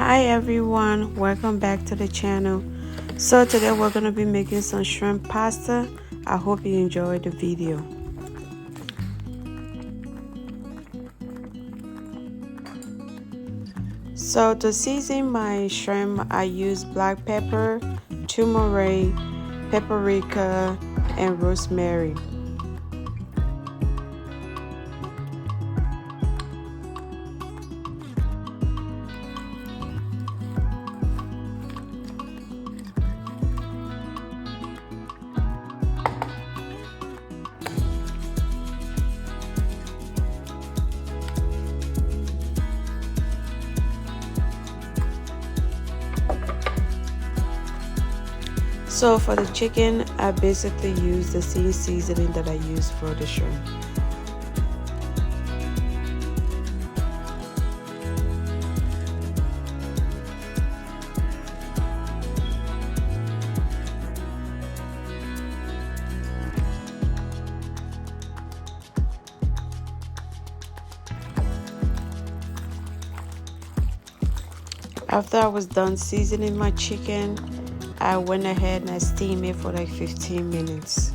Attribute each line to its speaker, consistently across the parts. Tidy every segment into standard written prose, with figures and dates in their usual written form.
Speaker 1: Hi everyone, welcome back to the channel. So today we're going to be making some shrimp pasta. I hope you enjoyed the video. So to season my shrimp, I use black pepper, turmeric, paprika, and rosemary. So for the chicken, I basically use the same seasoning that I use for the shrimp. After I was done seasoning my chicken, I went ahead and I steamed it for like 15 minutes.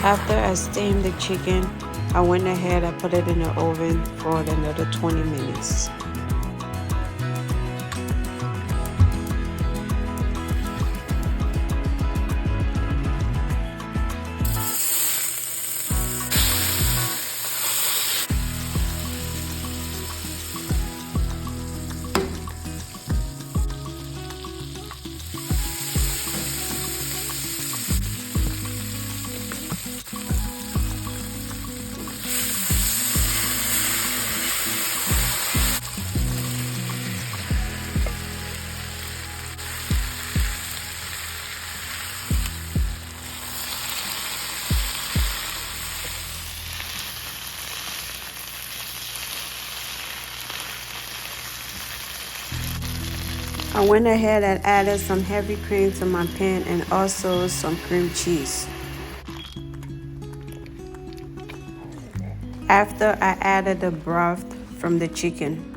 Speaker 1: After I steamed the chicken, I went ahead and put it in the oven for another 20 minutes. I went ahead and added some heavy cream to my pan and also some cream cheese. After I added the broth from the chicken.